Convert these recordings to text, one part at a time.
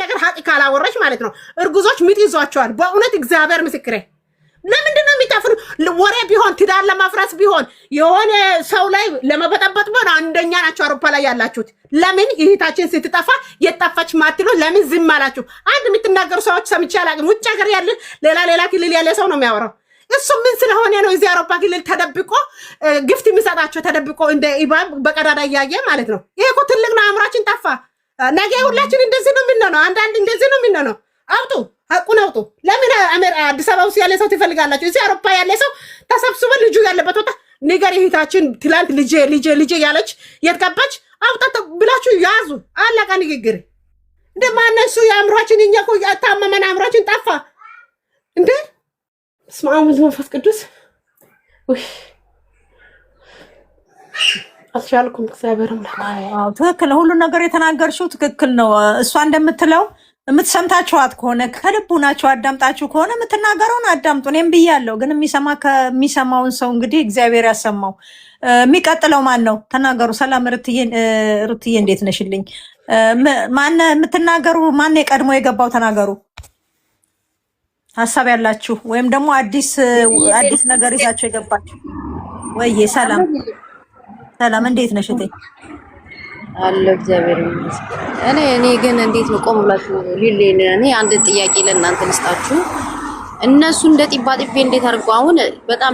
ነገር ሀቂ ካላወራሽ ማለት ነው እርጉዞች ምጥ ይዟቸዋል። በእውነት እግዚአብሔር ምስክሬ። ለምንድን ነው የሚጠፍሩ? ወሬ ቢሆን ትዳር ለማፍረስ ቢሆን የሆነ ሰው ላይ ለመበጠበጥ ቢሆን አንደኛ ናቸው አውሮፓ ላይ ያላችሁት። ለምን እህታችን ስትጠፋ የጠፋች ማትሉ ለምን ዝም አላችሁ? አንድ የምትናገሩ ሰዎች ሰምቼ አላውቅም። ውጭ ሀገር ያለ ሌላ ክልል ያለ ሰው ነው የሚያወራው። እሱ ምን ስለሆነ ነው እዚህ አውሮፓ ክልል ተደብቆ ግፍት የሚሰጣቸው ተደብቆ እንደ ኢባብ በቀዳዳ እያየ ማለት ነው። ይሄ እኮ ትልቅ ነው። አእምሯችን ጠፋ። ነገ ሁላችን እንደዚህ ነው የምንሆነው። አንዳንድ እንደዚህ ነው የምንሆነው። አውጡ፣ ሐቁን አውጡ። ለምን አዲስ አበባ ውስጥ ያለ ሰው ትፈልጋላችሁ? እዚህ አውሮፓ ያለ ሰው ተሰብስበ ልጁ ያለበት ወጣ ንገር እህታችን ትላንት ልጄ ያለች የት ገባች አውጣ ብላችሁ ያዙ። አለቃ ንግግር። እንደማነሱ የአእምሯችን እኛ እኮ ታመመን አእምሯችን ጠፋ እንዴ! በስመ አብ ወወልድ ወመንፈስ ቅዱስ። አልቻልኩም። እግዚአብሔር አዎ ትክክል። ሁሉን ነገር የተናገርሽው ትክክል ነው። እሷ እንደምትለው የምትሰምታችኋት ከሆነ ከልቡ ናቸው አዳምጣችሁ ከሆነ የምትናገረውን አዳምጡ። እኔም ብያለሁ፣ ግን ከሚሰማውን ሰው እንግዲህ እግዚአብሔር ያሰማው። የሚቀጥለው ማን ነው? ተናገሩ። ሰላም ሩትዬ እንዴት ነሽልኝ? ማን የምትናገሩ? ማን የቀድሞ የገባው? ተናገሩ ሀሳብ ያላችሁ ወይም ደግሞ አዲስ ነገር ይዛችሁ የገባችሁ። ወይዬ ሰላም እንዴት ነሽ እቴ? አለ እግዚአብሔር ይመስገን። እኔ ግን እንዴት ነው ቆም ብላችሁ ሊሌን እኔ አንድ ጥያቄ ለእናንተ ልስጣችሁ። እነሱ እንደ ጢባ ጢቤ እንዴት አድርገው አሁን በጣም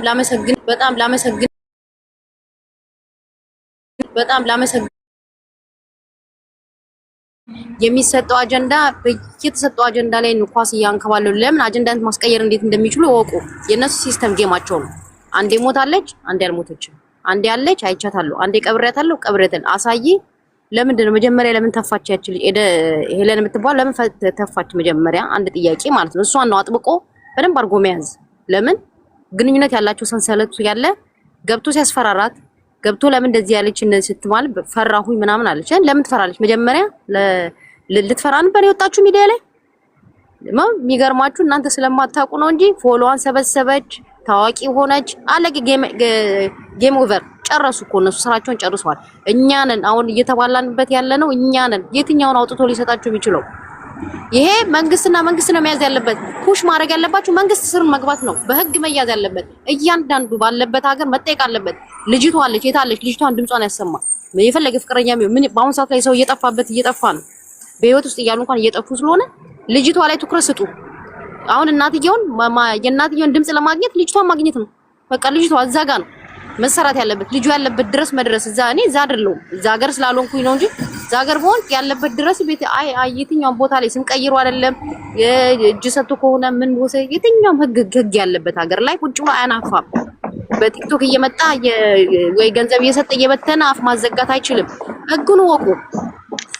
ላመሰግን የሚሰጠው አጀንዳ በየተሰጠው አጀንዳ ላይ ኳስ እያንከባለሉ ለምን አጀንዳን ማስቀየር እንዴት እንደሚችሉ ወቁ። የነሱ ሲስተም ጌማቸው ነው። አንዴ ሞታለች፣ አንዴ አልሞተችም፣ አንዴ አለች አይቻታለሁ፣ አንዴ ቀብሬያታለሁ፣ ቀብሬትን አሳይ። ለምንድን ነው መጀመሪያ ለምን ተፋች? ያችል ሄለን የምትባል ለምን ተፋች? መጀመሪያ አንድ ጥያቄ ማለት ነው። እሷን ነው አጥብቆ በደንብ አድርጎ መያዝ። ለምን ግንኙነት ያላቸው ሰንሰለቱ ያለ ገብቶ ሲያስፈራራት ገብቶ ለምን እንደዚህ ያለች ስትማል ፈራሁኝ ምናምን አለች። ለምን ትፈራለች? መጀመሪያ ልትፈራ ነበር የወጣችሁ ሚዲያ ላይ። የሚገርማችሁ እናንተ ስለማታውቁ ነው እንጂ ፎሎዋን ሰበሰበች፣ ታዋቂ ሆነች፣ አለቀ። ጌም ኦቨር። ጨረሱ እኮ እነሱ ስራቸውን ጨርሰዋል። እኛ ነን አሁን እየተባላንበት ያለ ነው። እኛ ነን የትኛውን አውጥቶ ሊሰጣችሁ የሚችለው? ይሄ መንግስት ነው መያዝ ያለበት። ፑሽ ማድረግ ያለባችሁ መንግስት ስር መግባት ነው። በህግ መያዝ ያለበት እያንዳንዱ ባለበት ሀገር መጠየቅ አለበት። ልጅቷ አለች፣ የታለች? ልጅቷን ድምጿን ያሰማ። የፈለገ ፍቅረኛ ምን በአሁን ሰዓት ላይ ሰው እየጠፋ ነው። በህይወት ውስጥ እያሉ እንኳን እየጠፉ ስለሆነ ልጅቷ ላይ ትኩረት ስጡ። አሁን የእናትየውን ድምጽ ለማግኘት ልጅቷን ማግኘት ነው። በቃ ልጅቷ እዛ ጋር ነው መሰራት ያለበት። ልጁ ያለበት ድረስ መድረስ። እኔ እዛ አይደለሁም፣ እዛ ሀገር ስላልሆንኩኝ ነው እንጂ እዛ ሀገር በሆን ያለበት ድረስ ቤት የትኛውም ቦታ ላይ ስም ቀይሮ አይደለም እጅ ሰጥቶ ከሆነ ምን ወሰ የትኛውም ህግ ያለበት ሀገር ላይ ቁጭ ብሎ አያናፋም። በቲክቶክ እየመጣ ወይ ገንዘብ እየሰጠ እየበተነ አፍ ማዘጋት አይችልም። ህጉን ወቁ።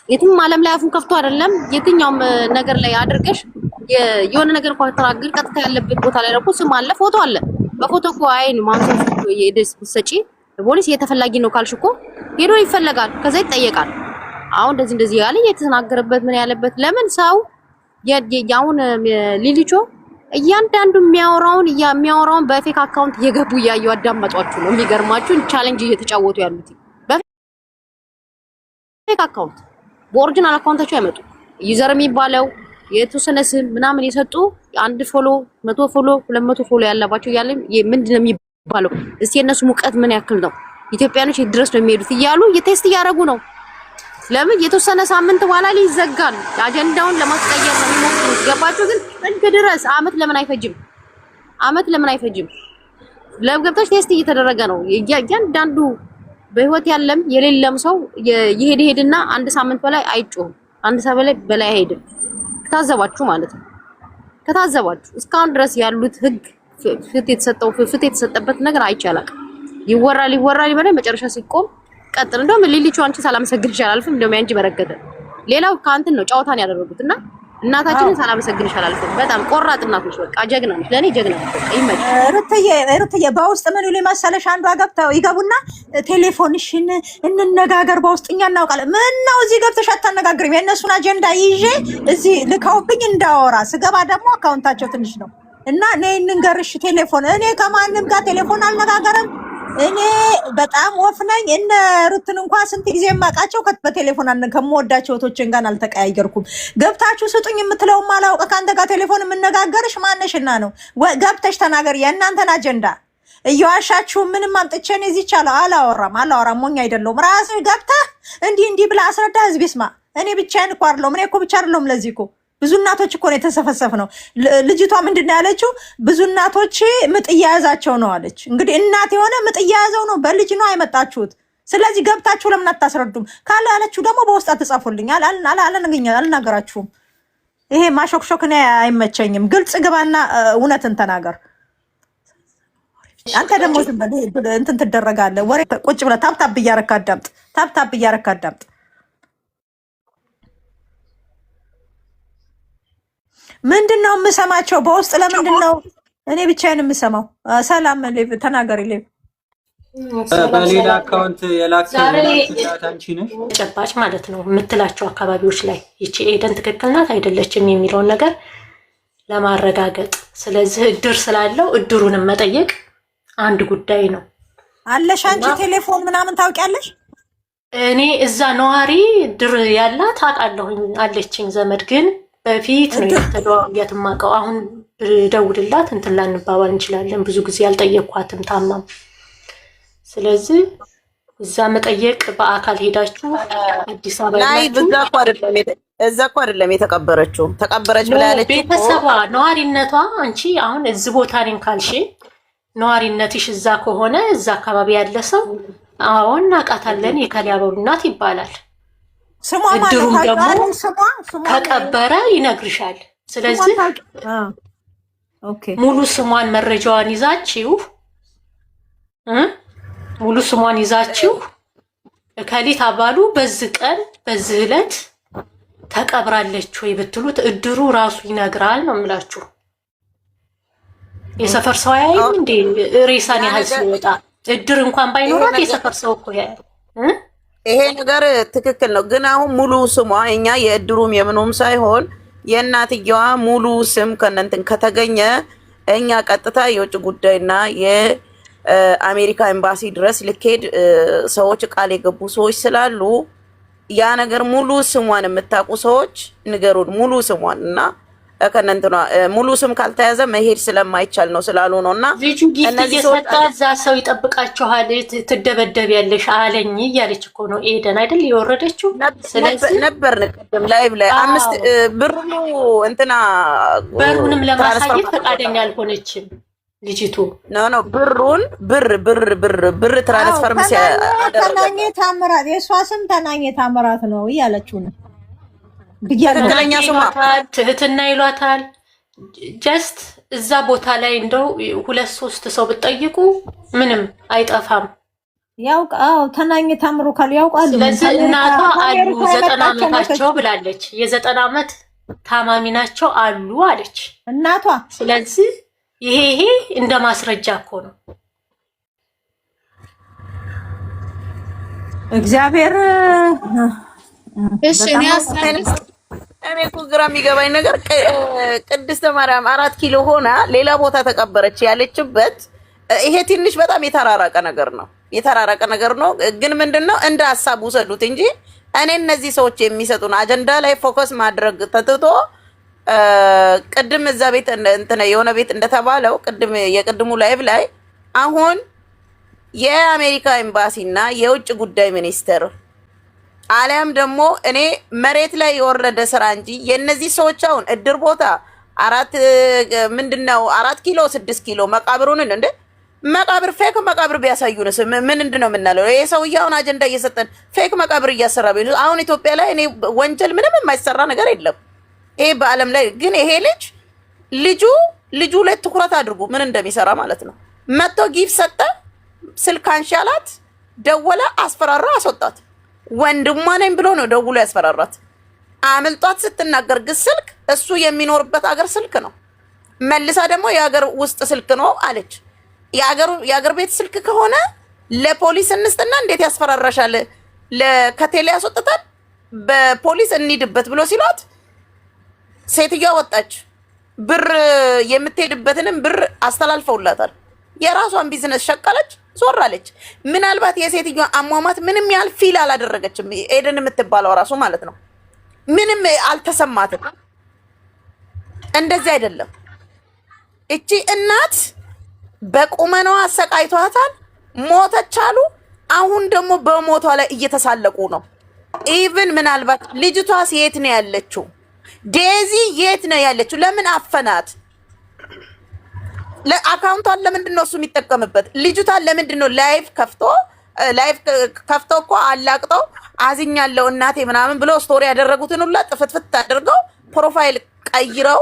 የትም ዓለም ላይ አፉን ከፍቶ አይደለም የትኛውም ነገር ላይ አድርገሽ የሆነ ነገር እንኳን ተናገር ቀጥታ ያለበት ቦታ ላይ ደግሞ ስም አለ፣ ፎቶ አለ። በፎቶ እኮ አይን ማንሰፍ የደስ ሰጪ ፖሊስ የተፈላጊ ነው ካልሽ እኮ ሄዶ ይፈለጋል፣ ከዛ ይጠየቃል። አሁን እንደዚህ ያለ የተናገረበት ምን ያለበት ለምን ሰው ያውን ሊሊቾ እያንዳንዱ የሚያወራውን በፌክ አካውንት እየገቡ እያዩ አዳመጧችሁ ነው። የሚገርማችሁ ቻሌንጅ እየተጫወቱ ያሉት በፌክ አካውንት በኦሪጂናል አካውንታቸው ያመጡ ዩዘር የሚባለው የተወሰነ ስም ምናምን የሰጡ አንድ ፎሎ 100 ፎሎ 200 ፎሎ ያለባቸው ያለ ምንድነው የሚባለው? እስቲ የነሱ ሙቀት ምን ያክል ነው? ኢትዮጵያኖች ድረስ ነው የሚሄዱት እያሉ የቴስት እያደረጉ ነው። ለምን የተወሰነ ሳምንት በኋላ ላይ ይዘጋል። አጀንዳውን ለማስቀየር ነው የሚሞክሩት። ገባችሁ? ግን ጥግ ድረስ አመት ለምን አይፈጅም? ለገብታች ቴስት እየተደረገ ነው። እያንዳንዱ በህይወት ያለም የሌለም ሰው ይሄድና አንድ ሳምንት በላይ አይጮህም። አንድ ሳምንት በላይ አይሄድም። ከታዘባችሁ ማለት ነው። ከታዘባችሁ እስካሁን ድረስ ያሉት ህግ ፍትህ የተሰጠበት ነገር አይቻላል። ይወራል በላይ መጨረሻ ሲቆም ቀጥል። እንደውም ሊሊቹ አንቺ ሳላመሰግንሽ አላልፍም። እንደውም ያንቺ በረከተ ሌላው ካንተን ነው ጨዋታን ያደረጉትና እናታችንን ሳላመሰግንሽ አላልፍም። በጣም ቆራጥ እናት ነሽ። በቃ ጀግና ነሽ። ለኔ ጀግና ነሽ። በቃ ይመች ሩትዬ በውስጥ ምን ይሉ መሰለሽ አንዷ ገብተው ይገቡና ቴሌፎንሽን እንነጋገር በውስጥ እኛ እናውቃለን። ምን ነው እዚህ ገብተሽ አታነጋግሪም? የእነሱን አጀንዳ ይዤ እዚህ ልከውብኝ እንዳወራ ስገባ ደግሞ አካውንታቸው ትንሽ ነው እና እኔ እንንገርሽ ቴሌፎን እኔ ከማንም ጋር ቴሌፎን አልነጋገርም። እኔ በጣም ወፍ ነኝ። እነ ሩትን እንኳን ስንት ጊዜ የማውቃቸው በቴሌፎን ከምወዳቸው እህቶችን ጋር አልተቀያየርኩም። ገብታችሁ ስጡኝ የምትለው ማላውቀ ከአንተ ጋር ቴሌፎን የምነጋገርሽ ማነሽና ነው? ገብተሽ ተናገር የእናንተን አጀንዳ። እየዋሻችሁ ምንም አምጥቼን እዚህ አላወራም። ሞኝ አይደለሁም። ራስህ ገብተህ እንዲህ ብላ አስረዳ፣ ህዝብ ይስማ። እኔ ብቻዬን እኮ አይደለሁም። እኔ እኮ ብቻ አይደለሁም። ለዚህ እኮ ብዙ እናቶች እኮ ነው የተሰፈሰፍ ነው። ልጅቷ ምንድነው ያለችው? ብዙ እናቶች ምጥ እየያዛቸው ነው አለች። እንግዲህ እናት የሆነ ምጥ እየያዘው ነው፣ በልጅ ነው አይመጣችሁት። ስለዚህ ገብታችሁ ለምን አታስረዱም? ካለ ያለችው ደግሞ በውስጥ አትጻፉልኝ። አልናገራችሁም። ይሄ ማሾክሾክ እኔ አይመቸኝም። ግልጽ ግባና እውነትን ተናገር። አንተ ደግሞ እንትን ትደረጋለህ። ወሬ ቁጭ ብለህ ታብታብ እያረክ አዳምጥ። ምንድን ነው የምሰማቸው በውስጥ? ለምንድን ነው እኔ ብቻዬን የምሰማው? ሰላም ተናገሪ። በሌላ አካውንት የላክሰላታንቺ ነሽ ጨባጭ ማለት ነው የምትላቸው አካባቢዎች ላይ ይቺ ኤደን ትክክል ናት አይደለችም የሚለውን ነገር ለማረጋገጥ። ስለዚህ እድር ስላለው እድሩንም መጠየቅ አንድ ጉዳይ ነው። አለሽ አንቺ ቴሌፎን ምናምን ታውቂያለሽ? እኔ እዛ ነዋሪ እድር ያላት አውቃለሁኝ፣ አለችኝ ዘመድ። ግን በፊት ነው የተደዋወያት የማውቀው። አሁን ደውልላት እንትን ላንባባል እንችላለን። ብዙ ጊዜ አልጠየኳትም ታማም። ስለዚህ እዛ መጠየቅ በአካል ሄዳችሁ አዲስ አበባ ላይ እዛ እኮ አይደለም የተቀበረችው። ተቀበረች ብላ ያለችው ቤተሰቧ ነዋሪነቷ። አንቺ አሁን እዚህ ቦታ ነኝ ካልሽ ነዋሪነትሽ እዛ ከሆነ እዛ አካባቢ ያለ ሰው አሁን እናውቃታለን የከሊያበሉ እናት ይባላል። እድሩም ደግሞ ከቀበረ ይነግርሻል። ስለዚህ ሙሉ ስሟን መረጃዋን ይዛችሁ እከሊት አባሉ በዚህ ቀን በዚህ ዕለት ተቀብራለች ወይ ብትሉት እድሩ ራሱ ይነግራል ነው የምላችሁ። የሰፈር ሰው ያይም እንዴ ሬሳን ያህል ሲወጣ እድር እንኳን ባይኖራት የሰፈር ሰው እኮ ያያል። ይሄ ነገር ትክክል ነው። ግን አሁን ሙሉ ስሟ እኛ የእድሩም የምኑም ሳይሆን የእናትየዋ ሙሉ ስም ከነንትን ከተገኘ እኛ ቀጥታ የውጭ ጉዳይና የአሜሪካ ኤምባሲ ድረስ ልኬድ ሰዎች ቃል የገቡ ሰዎች ስላሉ ያ ነገር ሙሉ ስሟን የምታውቁ ሰዎች ንገሩን። ሙሉ ስሟን እና ከነንተና ሙሉ ስም ካልተያዘ መሄድ ስለማይቻል ነው ስላሉ ነውና ልጁ ጊፍት እየሰጣ እዛ ሰው ይጠብቃችኋል ትደበደቢያለሽ አለኝ እያለች እኮ ነው ኤደን አይደል የወረደችው። ስለዚህ ነበር ንቀደም ላይቭ ላይ 5 ብር ነው እንትና በሩንም ለማሳየት ፈቃደኛ አልሆነችም ልጅቱ። ኖ ብር ትራንስፈር ተናኘ ታምራት የሷ ስም ተናኘ ታምራት ነው እያለችው ነው። ትክክለኛ ስሟ ትህትና ይሏታል። ጀስት እዛ ቦታ ላይ እንደው 2-3 ሰው ብትጠይቁ ምንም አይጠፋም። ያውቃው ተናኘ ታምሩ ካል ያውቃሉ። ስለዚህ እናቷ አሉ 90 ዓመታቸው ብላለች። የ90 ዓመት ታማሚ ናቸው አሉ አለች እናቷ። ስለዚህ ይሄ እንደ ማስረጃ እኮ ነው። እግዚአብሔር እሺ እኔ እኮ ግራ የሚገባኝ ነገር ቅድስተ ማርያም 4 ኪሎ ሆና ሌላ ቦታ ተቀበረች ያለችበት ይሄ ትንሽ በጣም የተራራቀ ነገር ነው። ግን ምንድነው እንደ ሐሳብ ውሰዱት እንጂ እኔ እነዚህ ሰዎች የሚሰጡን አጀንዳ ላይ ፎከስ ማድረግ ተትቶ ቅድም እዛ ቤት እንትን የሆነ ቤት እንደተባለው የቅድሙ ላይቭ ላይ አሁን የአሜሪካ ኤምባሲና የውጭ ጉዳይ ሚኒስቴር አለም ደግሞ እኔ መሬት ላይ የወረደ ስራ እንጂ የነዚህ ሰዎች አሁን እድር ቦታ 4 ኪሎ 6 ኪሎ መቃብሩን እንደ መቃብር ፌክ መቃብር ቢያሳዩንስ ምን እንደው ምናለው? ይሄ ሰውዬውን አጀንዳ እየሰጠን ፌክ መቃብር እያሰራ ቢሆን አሁን ኢትዮጵያ ላይ እኔ ወንጀል ምንም የማይሰራ ነገር የለም። ይሄ በአለም ላይ ግን ይሄ ልጁ ላይ ትኩረት አድርጉ ምን እንደሚሰራ ማለት ነው። መቶ ጊፍ ሰጠ፣ ስልክ አንሻላት፣ ደወለ፣ አስፈራራ፣ አስወጣት። ወንድሟ ነኝ ብሎ ነው ደውሎ ያስፈራራት። አምልጧት ስትናገር ግን ስልክ እሱ የሚኖርበት ሀገር ስልክ ነው። መልሳ ደግሞ የሀገር ውስጥ ስልክ ነው አለች። የሀገር ቤት ስልክ ከሆነ ለፖሊስ እንስጥና እንዴት ያስፈራራሻል? ለከቴሌ ያስወጣታል፣ በፖሊስ እንሂድበት ብሎ ሲሏት ሴትዮዋ ወጣች። ብር የምትሄድበትንም ብር አስተላልፈውላታል። የራሷን ቢዝነስ ሸቀለች። ዞራለች። ምናልባት የሴትዮዋ አሟሟት ምንም ያህል ፊል አላደረገችም። ኤደን የምትባለው ራሱ ማለት ነው ምንም አልተሰማትም። እንደዚህ አይደለም። እቺ እናት በቁመናዋ አሰቃይቷታል፣ ሞተች አሉ። አሁን ደግሞ በሞቷ ላይ እየተሳለቁ ነው። ኢቭን ምናልባት ልጅቷስ የት ነው ያለችው? ዴዚ የት ነው ያለችው? ለምን አፈናት? ለአካውንቷን ለምንድን ነው እሱ የሚጠቀምበት? ልጅቷን ለምንድን ነው ላይቭ ከፍቶ እኮ አላቅጠው አዝኛለሁ እናቴ ምናምን ብሎ ስቶሪ ያደረጉትን ሁላ ጥፍትፍት አድርገው ፕሮፋይል ቀይረው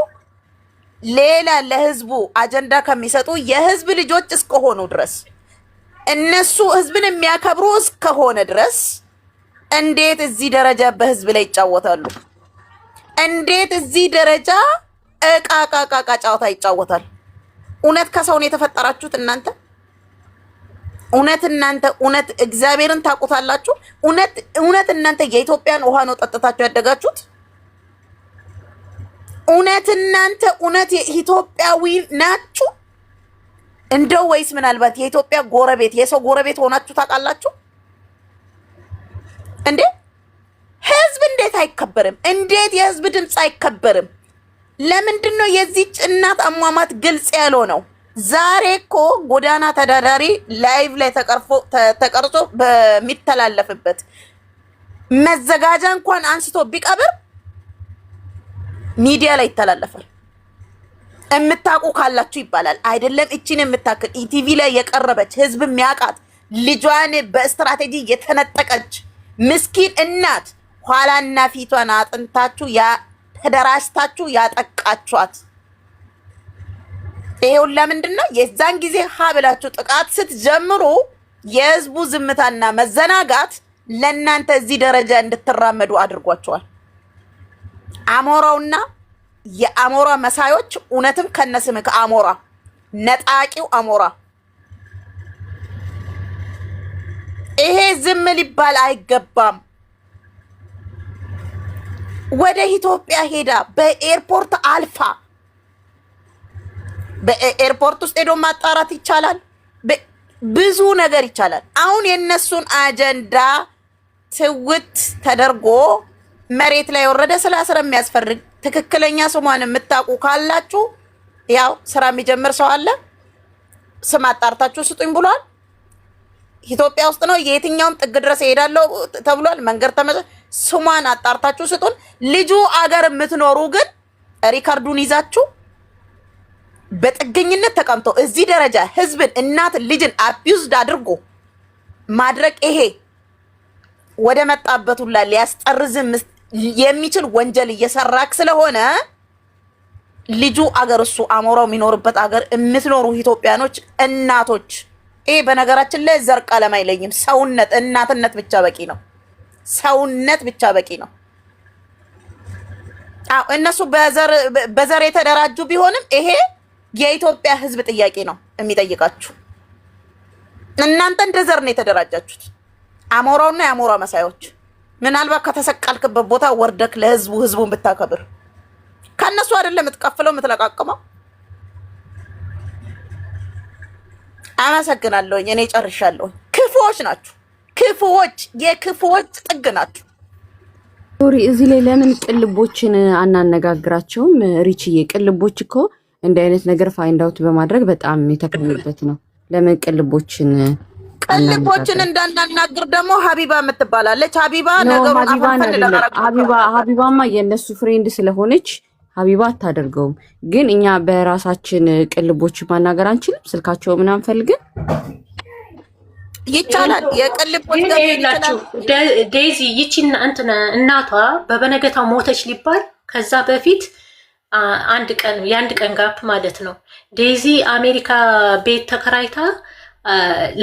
ሌላ ለህዝቡ አጀንዳ ከሚሰጡ የህዝብ ልጆች እስከሆኑ ድረስ እነሱ ህዝብን የሚያከብሩ እስከሆነ ድረስ እንዴት እዚህ ደረጃ በህዝብ ላይ ይጫወታሉ? እንዴት እዚህ ደረጃ እቃቃቃቃ ጫወታ ይጫወታል? እውነት ከሰው ነው የተፈጠራችሁት እናንተ? እውነት እግዚአብሔርን ታውቁታላችሁ? እውነት እናንተ የኢትዮጵያን ውሃ ነው ጠጥታችሁ ያደጋችሁት? እውነት የኢትዮጵያዊ ናችሁ እንደው ወይስ ምናልባት የኢትዮጵያ ጎረቤት የሰው ጎረቤት ሆናችሁ ታውቃላችሁ እንዴ? ህዝብ እንዴት አይከበርም? እንዴት የህዝብ ድምፅ አይከበርም? ለምንድን ነው የዚህች እናት አሟሟት ግልጽ ያልሆነው? ዛሬ እኮ ጎዳና ተዳዳሪ ላይቭ ላይ ተቀርጾ በሚተላለፍበት መዘጋጃ እንኳን አንስቶ ቢቀብር ሚዲያ ላይ ይተላለፋል። እምታውቁ ካላችሁ ይባላል። አይደለም እቺን የምታክል ኢቲቪ ላይ የቀረበች ህዝብ የሚያውቃት ልጇን በስትራቴጂ የተነጠቀች ምስኪን እናት ኋላና ፊቷን አጥንታችሁ ተደራጅታችሁ ያጠቃችኋት። ይሄው ለምንድን ነው የዛን ጊዜ ሀብላችሁ ጥቃት ስትጀምሩ የህዝቡ ዝምታና መዘናጋት ለእናንተ እዚህ ደረጃ እንድትራመዱ አድርጓቸዋል። አሞራውና የአሞራ መሳዮች እውነትም ከነስም ከአሞራ ነጣቂው አሞራ ይሄ ዝም ሊባል አይገባም። ወደ ኢትዮጵያ ሄዳ በኤርፖርት አልፋ በኤርፖርት ውስጥ ሄዶ ማጣራት ይቻላል። ብዙ ነገር ይቻላል። አሁን የነሱን አጀንዳ ትውት ተደርጎ መሬት ላይ ወረደ ስላስረ የሚያስፈርግ ትክክለኛ ስሟን የምታውቁ ካላችሁ ያው ስራ የሚጀምር ሰው አለ። ስም አጣርታችሁ ስጡኝ ብሏል። ኢትዮጵያ ውስጥ ነው። የትኛውም ጥግ ድረስ እሄዳለሁ ተብሏል። መንገድ ስሟን አጣርታችሁ ስጡን። ልጁ አገር የምትኖሩ ግን ሪካርዱን ይዛችሁ በጥገኝነት ተቀምጦ እዚህ ደረጃ ህዝብን እናት ልጅን አቢዩዝድ አድርጎ ማድረግ ይሄ ወደ መጣበት ሁላ ሊያስጠርዝም የሚችል ወንጀል እየሰራክ ስለሆነ ልጁ አገር እሱ አሞራው የሚኖርበት አገር የምትኖሩ ኢትዮጵያኖች እናቶች ይሄ በነገራችን ላይ ዘር ቀለም አይለኝም። ሰውነት እናትነት ብቻ በቂ ነው። ሰውነት ብቻ በቂ ነው። እነሱ በዘር የተደራጁ ቢሆንም ይሄ የኢትዮጵያ ህዝብ ጥያቄ ነው የሚጠይቃችሁ። እናንተ እንደ ዘር ነው የተደራጃችሁት። አሞራውና የአሞራ መሳዮች ምናልባት ከተሰቀልክበት ቦታ ወርደክ ህዝቡን ብታከብር ከነሱ አይደለም የምትቀፍለው የምትለቃቅመው። አመሰግናለሁ። እኔ ጨርሻለሁ። ክፉዎች ናችሁ። ክፉዎች የክፉዎች ጥግ ናችሁ። ሶሪ እዚህ ላይ ለምን ቅልቦችን አናነጋግራቸውም? ሪችዬ ቅልቦች እኮ እንደ አይነት ነገር ፋይንድ አውት በማድረግ በጣም የተከሉበት ነው። ለምን ቅልቦችን እንዳናናግር ደግሞ ሀቢባ የምትባላለች። ሀቢባ ነገሩን ሀቢባማ የነሱ ፍሬንድ ስለሆነች ሀቢባ አታደርገውም። ግን እኛ በራሳችን ቅልቦች ማናገር አንችልም። ስልካቸው ምናምን ፈልገን ይቻላል። የቅልቦች ይላችሁ ዴዚ ይቺና እንትና እናቷ በበነገታው ሞተች ሊባል ከዛ በፊት የአንድ ቀን ጋፕ ማለት ነው። ዴዚ አሜሪካ ቤት ተከራይታ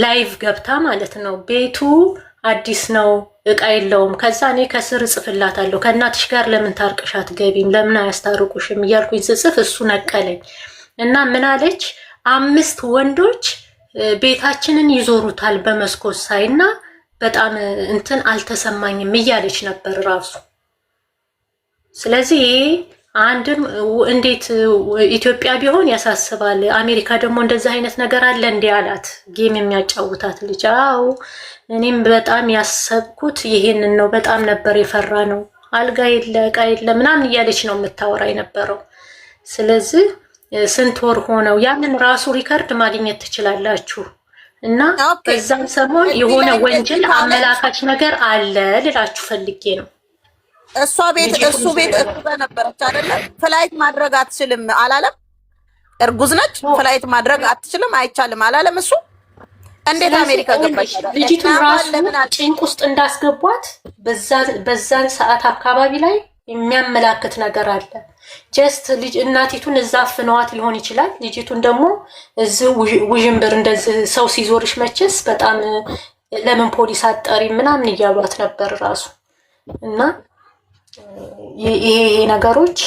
ላይቭ ገብታ ማለት ነው። ቤቱ አዲስ ነው፣ እቃ የለውም። ከዛ እኔ ከስር እጽፍላታለሁ ከእናትሽ ጋር ለምን ታርቅሽ አትገቢም? ለምን አያስታርቁሽም? እያልኩኝ ስጽፍ እሱ ነቀለኝ እና ምን አለች? 5 ወንዶች ቤታችንን ይዞሩታል በመስኮት ሳይና በጣም እንትን አልተሰማኝም እያለች ነበር ራሱ። ስለዚህ አንድም እንዴት ኢትዮጵያ ቢሆን ያሳስባል፣ አሜሪካ ደግሞ እንደዛ አይነት ነገር አለ እንዴ አላት። ጌም የሚያጫውታት ልጅ አዎ እኔም በጣም ያሰብኩት ይሄንን ነው። በጣም ነበር የፈራ ነው። አልጋ የለ ዕቃ የለ ምናምን እያለች ነው የምታወራ የነበረው። ስለዚህ ስንት ወር ሆነው ያንን ራሱ ሪከርድ ማግኘት ትችላላችሁ። እና በዛም ሰሞን የሆነ ወንጀል አመላካች ነገር አለ ልላችሁ ፈልጌ ነው። እሷ ቤት እሱ ቤት እርጉዝ ነበረች አይደለ? ፍላይት ማድረግ አትችልም አላለም? እርጉዝ ነች፣ ፍላይት ማድረግ አትችልም አይቻልም አላለም እሱ? እንዴት አሜሪካ ገባች? ልጅቱን ራሱ ጭንቅ ውስጥ እንዳስገቧት በዛን ሰዓት አካባቢ ላይ የሚያመላክት ነገር አለ። ጀስት ልጅ እናቲቱን እዛ አፍነዋት ሊሆን ይችላል። ልጅቱን ደግሞ እዚህ ውዥንብር እንደዚህ ሰው ሲዞርሽ መቼስ በጣም ለምን ፖሊስ አጠሪ ምናምን እያሏት ነበር ራሱ። እና ይሄ ነገሮች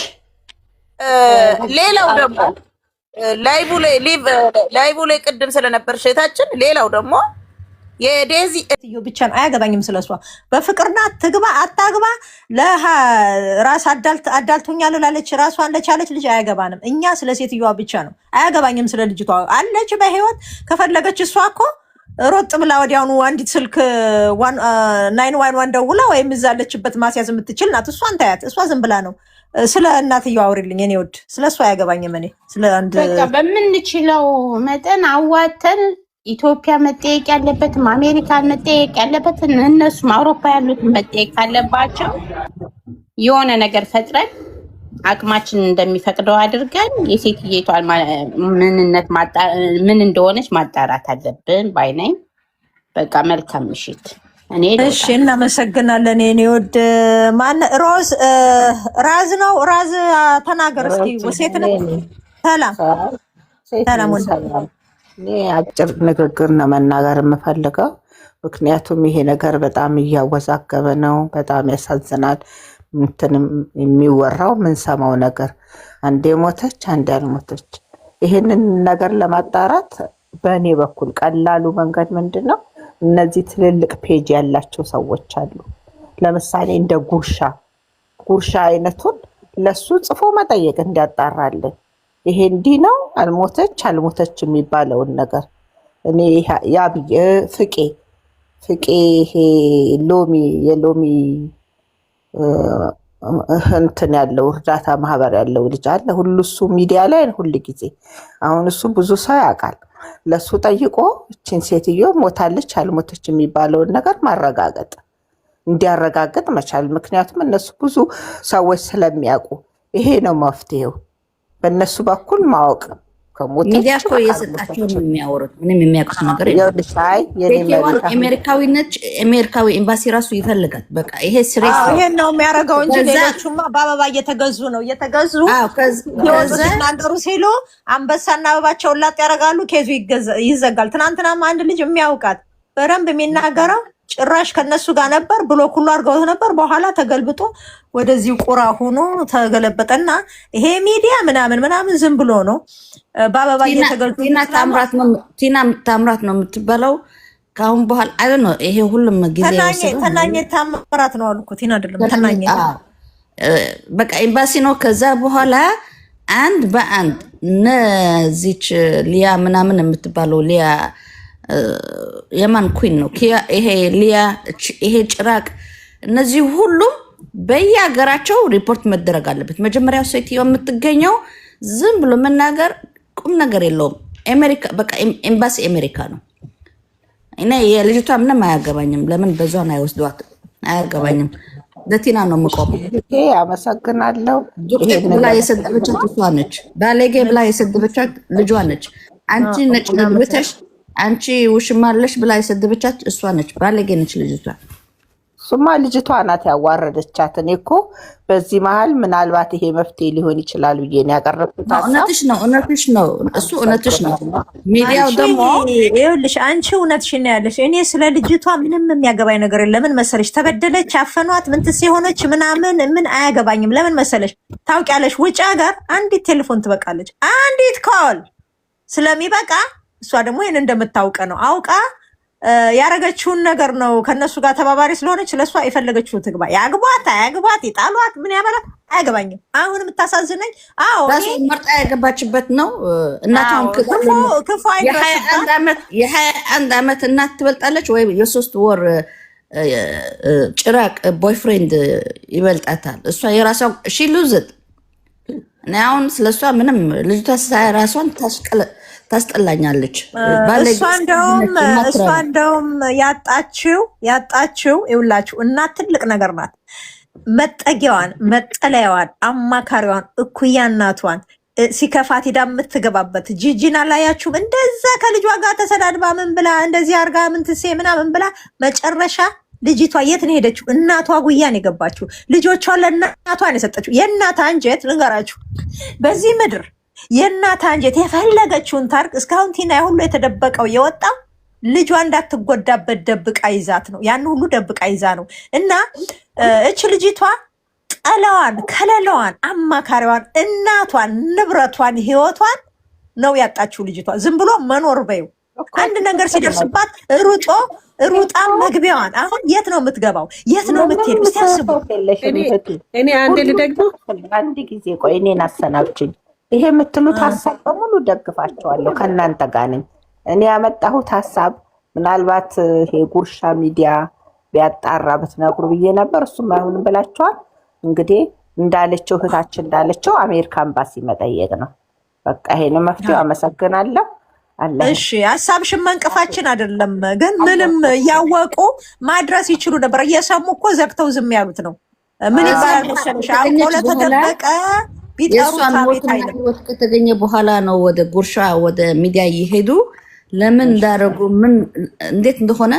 ሌላው ደግሞ ላይቡ ላይ ቅድም ስለነበር ሸታችን ሌላው ደግሞ የዴዚ እትዮ ብቻ ነው አያገባኝም። ስለሷ በፍቅርና ትግባ አታግባ ለራስ አዳልቶኛል ላለች ራሷን ለቻለች ልጅ አያገባንም። እኛ ስለ ሴትዮዋ ብቻ ነው አያገባኝም። ስለ ልጅቷ አለች በህይወት ከፈለገች እሷ እኮ ሮጥ ብላ ወዲያውኑ አንዲት ስልክ 911 ደውላ ወይም እዛ አለችበት ማስያዝ የምትችል ናት። እሷን ታያት። እሷ ዝም ብላ ነው። ስለ እናትየው አውሪልኝ እኔ ወድ ስለ እሷ አያገባኝም። እኔ ስለ አንድ በቃ በምንችለው መጠን አዋተን ኢትዮጵያ መጠየቅ ያለበትም አሜሪካን መጠየቅ ያለበትን እነሱም አውሮፓ ያሉትን መጠየቅ ካለባቸው የሆነ ነገር ፈጥረን አቅማችን እንደሚፈቅደው አድርገን የሴትየቷን ምንነት ምን እንደሆነች ማጣራት አለብን ባይነኝ። በቃ መልካም ምሽት። እሺ እናመሰግናለን። እኔ ወድ ማን ሮዝ ራዝ ነው ራዝ ተናገር እስኪ። ሴት ነው ሰላም ሰላም። እኔ አጭር ንግግር ነው መናገር የምፈልገው፣ ምክንያቱም ይሄ ነገር በጣም እያወዛገበ ነው። በጣም ያሳዝናል። እንትንም የሚወራው ምንሰማው ነገር አንዴ ሞተች አንዴ አልሞተች። ይህንን ነገር ለማጣራት በእኔ በኩል ቀላሉ መንገድ ምንድን ነው? እነዚህ ትልልቅ ፔጅ ያላቸው ሰዎች አሉ። ለምሳሌ እንደ ጉርሻ አይነቱን ለሱ ጽፎ መጠየቅ እንዲያጣራልን ይሄ እንዲህ ነው አልሞተች የሚባለውን ነገር እኔ ያ ፍቄ ይሄ የሎሚ እንትን ያለው እርዳታ ማህበር ያለው ልጅ አለ። ሁሉ እሱ ሚዲያ ላይ ሁሉ ጊዜ አሁን እሱ ብዙ ሰው ያውቃል። ለሱ ጠይቆ እችን ሴትዮ ሞታለች አልሞተች የሚባለውን ነገር ማረጋገጥ እንዲያረጋግጥ መቻል። ምክንያቱም እነሱ ብዙ ሰዎች ስለሚያውቁ ይሄ ነው መፍትሄው። በእነሱ በኩል ማወቅ ሚዲያ እኮ እየሰጣቸው ነው የሚያወሩት። ምንም የሚያውቁት ነገር አሜሪካዊ ነች። አሜሪካዊ ኤምባሲ ራሱ ይፈልጋል። በቃ ይሄ ስሬስ ይሄን ነው የሚያደርገው እንጂ ሌሎቹማ በአበባ እየተገዙ ሲናገሩ ሲሉ አንበሳና አበባቸውን ላጥ ያደርጋሉ። ኬዙ ይዘጋል። ትናንትናም አንድ ልጅ የሚያውቃት በደንብ የሚናገረው ጭራሽ ከነሱ ጋር ነበር ብሎ ሁሉ አድርገው ነበር። በኋላ ተገልብጦ ወደዚህ ቁራ ሆኖ ተገለበጠና ይሄ ሚዲያ ምናምን ዝም ብሎ ነው በአበባ እየተገልጡ። ቲና ታምራት ነው የምትባለው ካሁን በኋላ አይ ነው ይሄ ሁሉም ጊዜ ተናኘ ታምራት ነው አልኩ። ቲና አይደለም ተናኘ። በቃ ኤምባሲ ነው። ከዛ በኋላ አንድ በአንድ ነዚች ሊያ ምናምን የምትባለው ሊያ የማን ኩን ነው ይሄ ሊያ ይሄ ጭራቅ እነዚህ ሁሉም በየሀገራቸው ሪፖርት መደረግ አለበት። መጀመሪያው ሴትዮ የምትገኘው ዝም ብሎ መናገር ቁም ነገር የለውም። አሜሪካ በቃ ኤምባሲ አሜሪካ ነው። እኔ የልጅቷ ምንም አያገባኝም። ለምን በዛን አይወስዷት አያገባኝም። ለቲና ነው የምቆመው። አመሰግናለሁ። ብላ የሰደበቻት እሷ ነች። ባለጌ ብላ የሰደበቻት ልጇ ነች። አንቺ ነጭ ነግብተሽ አንቺ ውሽማለሽ ብላ የሰደበቻት እሷ ነች። ባለጌ ነች ልጅቷ። ሱማ ልጅቷ ናት ያዋረደቻት። እኔ እኮ በዚህ መሀል ምናልባት ይሄ መፍትሄ ሊሆን ይችላል ብዬ ነው ያቀረብኩት። እውነትሽ ነው እሱ እውነትሽ ነው። ሚዲያው ደግሞ ይኸውልሽ አንቺ እውነትሽን ነው ያለሽ። እኔ ስለ ልጅቷ ምንም የሚያገባኝ ነገር የለም። ለምን መሰለሽ? ተበደለች፣ አፈኗት፣ ምን ትሆነች ምናምን ምን አያገባኝም። ለምን መሰለሽ? ታውቂያለሽ ውጭ ሀገር አንዲት ቴሌፎን ትበቃለች። አንዲት ኮል ስለሚበቃ እሷ ደግሞ ይሄን እንደምታውቀ ነው አውቃ ያረገችውን ነገር ነው። ከነሱ ጋር ተባባሪ ስለሆነች ለሷ የፈለገችው ትግባ። ያግባት አያግባት ይጣሏት ምን ያበላት አያገባኝም። አሁን የምታሳዝነኝ ራሱ መርጣ ያገባችበት ነው። እናቷን ክፉ አይደለም። የ21 ዓመት እናት ትበልጣለች ወይ የ3 ወር ጭራቅ ቦይፍሬንድ ይበልጣታል። እሷ የራሷ ሉዝት እኔ አሁን ስለሷ ምንም ልጅቷ ራሷን ታስጠላኛለች። እሷ እንደውም ያጣችው ይውላችሁ እናት ትልቅ ነገር ናት። መጠጊያዋን፣ መጠለያዋን፣ አማካሪዋን፣ እኩያ እናቷን ሲከፋት ሄዳ የምትገባበት ጂጂን አላያችሁም? እንደዛ ከልጇ ጋር ተሰዳድባ ምን ብላ እንደዚህ አርጋ ምን ትሴ ምናምን ብላ መጨረሻ ልጅቷ የት ነው ሄደችው? እናቷ ጉያን የገባችው ልጆቿን ለእናቷን የሰጠችው። የእናት አንጀት ልንገራችሁ፣ በዚህ ምድር የእናት አንጀት የፈለገችውን ታርቅ። እስካሁን ቲና ሁሉ የተደበቀው የወጣው ልጇ እንዳትጎዳበት ደብቃ ይዛት ነው። ያን ሁሉ ደብቃ ይዛ ነው። እና እች ልጅቷ ጠለዋን፣ ከለለዋን፣ አማካሪዋን፣ እናቷን፣ ንብረቷን፣ ህይወቷን ነው ያጣችው ልጅቷ። ዝም ብሎ መኖር በዩ አንድ ነገር ሲደርስባት ሩጣ መግቢያዋን። አሁን የት ነው የምትገባው? የት ነው የምትሄድ? እስቲ አስቡ። እኔ አንዴ ልደግሞ አንድ ጊዜ ቆይ፣ እኔን አሰናብችኝ። ይሄ የምትሉት ሀሳብ በሙሉ ደግፋቸዋለሁ፣ ከእናንተ ጋር ነኝ። እኔ ያመጣሁት ሀሳብ ምናልባት ይሄ ጉርሻ ሚዲያ ቢያጣራ ብትነግሩ ብዬ ነበር። እሱም አይሆንም ብላችኋል። እንግዲህ እንዳለችው እህታችን እንዳለችው አሜሪካ ኤምባሲ መጠየቅ ነው። በቃ ይሄ ነው መፍትሄው። አመሰግናለሁ። እሺ ሀሳብሽን መንቀፋችን አይደለም፣ ግን ምንም እያወቁ ማድረስ ይችሉ ነበር። እየሰሙ እኮ ዘግተው ዝም ያሉት ነው። ምን ይባላል መሰለሽ? አውቆ ለተደበቀ የእሷን ሞትና ህይወት ከተገኘ በኋላ ነው ወደ ጉርሻ ወደ ሚዲያ እየሄዱ ለምን እንዳደረጉ ምን እንዴት እንደሆነ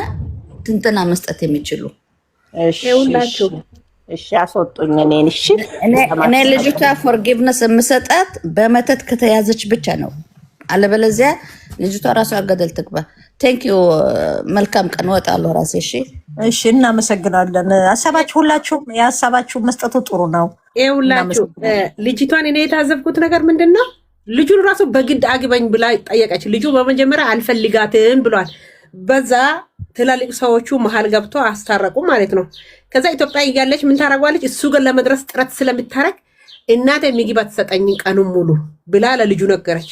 ትንተና መስጠት የሚችሉ። እሺ አስወጡኝ እኔን። እሺ እኔ ልጅቷ ፎርጊቭነስ የምሰጣት በመተት ከተያዘች ብቻ ነው። አለበለዚያ ልጅቷ ራሷ ገደል ትግባ። ቴንክ ዩ። መልካም ቀን። እወጣለሁ ራሴ። እሺ እናመሰግናለን። ሀሳባችሁ ሁላችሁም የሀሳባችሁ መስጠቱ ጥሩ ነው። ሁላችሁ ልጅቷን እኔ የታዘብኩት ነገር ምንድን ነው? ልጁን ራሱ በግድ አግባኝ ብላ ጠየቀች። ልጁ በመጀመሪያ አልፈልጋትም ብሏል። በዛ ትላልቅ ሰዎቹ መሀል ገብቶ አስታረቁ ማለት ነው። ከዛ ኢትዮጵያ እያለች ምን ታረጓለች? እሱ ጋር ለመድረስ ጥረት ስለምታረግ እናቴ ምግብ አትሰጠኝ ቀኑን ሙሉ ብላ ለልጁ ነገረች።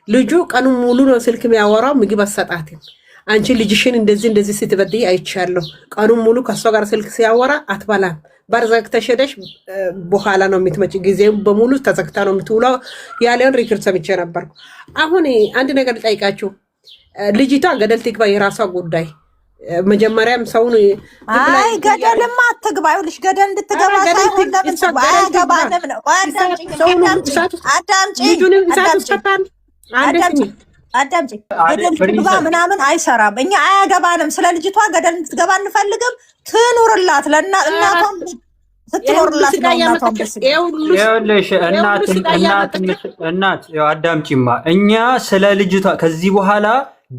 ልጁ ቀኑን ሙሉ ነው ስልክ የሚያወራው፣ ምግብ አትሰጣትም። አንቺ ልጅሽን እንደዚህ ስትበድይ አይቻለሁ። ቀኑን ሙሉ ከሷ ጋር ስልክ ሲያወራ አትበላም። ባርዘግተሽ ሄደሽ በኋላ ነው የምትመጪ፣ ጊዜው በሙሉ ተዘግታ ነው የምትውለው ያለውን ሪክርድ ሰምቼ ነበርኩ። አሁን አንድ ነገር ልጠይቃችሁ። ልጅቷ ገደል ትግባ፣ የራሷ ጉዳይ። መጀመሪያም ሰውን አይ ገደልማ አትግባ። ይኸውልሽ ገደል እንድትገባ ሳይሆን ለምን አያገባንም ነው። አዳምጪ ገደል ትግባ ምናምን አይሰራም። እኛ አያገባንም። ስለ ልጅቷ ገደል እንድትገባ አንፈልግም። ትኑርላት ለእናቷም ስትኖርላት ነው። እናት አዳምጪማ። እኛ ስለ ልጅቷ ከዚህ በኋላ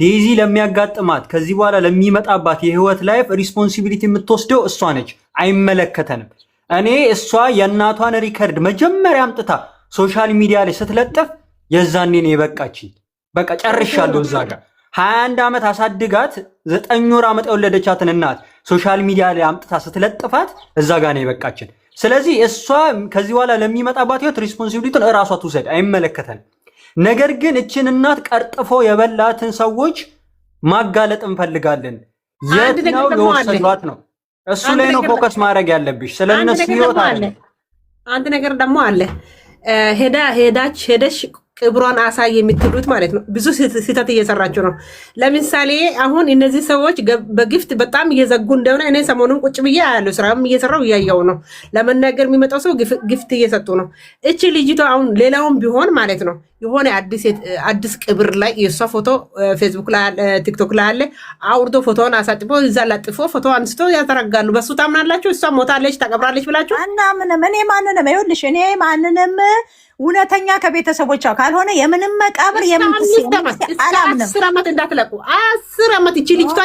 ዴዚ ለሚያጋጥማት ከዚህ በኋላ ለሚመጣባት የህይወት ላይፍ ሪስፖንሲቢሊቲ የምትወስደው እሷ ነች። አይመለከተንም። እኔ እሷ የእናቷን ሪከርድ መጀመሪያ አምጥታ ሶሻል ሚዲያ ላይ ስትለጥፍ የዛኔ ነው የበቃችኝ። በቃ ጨርሻለሁ። እዛ ጋር 21 ዓመት አሳድጋት 9 ወር ዓመት የወለደቻትን እናት ሶሻል ሚዲያ ላይ አምጥታ ስትለጥፋት እዛ ጋር ነው የበቃችን። ስለዚህ እሷ ከዚህ በኋላ ለሚመጣባት ህይወት ሪስፖንሲቢሊቲውን እራሷ ትውሰድ። አይመለከተንም። ነገር ግን እችን እናት ቀርጥፎ የበላትን ሰዎች ማጋለጥ እንፈልጋለን። የት ነው የወሰዷት ነው? እሱ ላይ ነው ፎከስ ማድረግ ያለብሽ። ስለነሱ ህይወት አለ። አንድ ነገር ደግሞ አለ። ሄደሽ ቅብሯን አሳይ የምትሉት ማለት ነው። ብዙ ስህተት እየሰራችሁ ነው። ለምሳሌ አሁን እነዚህ ሰዎች በግፍት በጣም እየዘጉ እንደሆነ እኔ ሰሞኑን ቁጭ ብዬ ያለው ስራም እየሰራው እያየው ነው። ለመናገር የሚመጣው ሰው ግፍት እየሰጡ ነው። እቺ ልጅቷ አሁን ሌላውን ቢሆን ማለት ነው የሆነ አዲስ ቅብር ላይ የእሷ ፎቶ ፌስቡክ ላይ ቲክቶክ ላይ አለ። አውርዶ ፎቶውን አሳጥፎ እዛ ላጥፎ ፎቶ አንስቶ ያዘረጋሉ። በሱ ታምናላችሁ? እሷ ሞታለች ተቀብራለች ብላችሁ እና ምንም እኔ ማንንም ይኸውልሽ እኔ ማንንም እውነተኛ ከቤተሰቦቿ ካልሆነ የምንም መቃብር የምን 10 ዓመት እንዳትለቁ 10 ዓመት እቺ ልጅቷ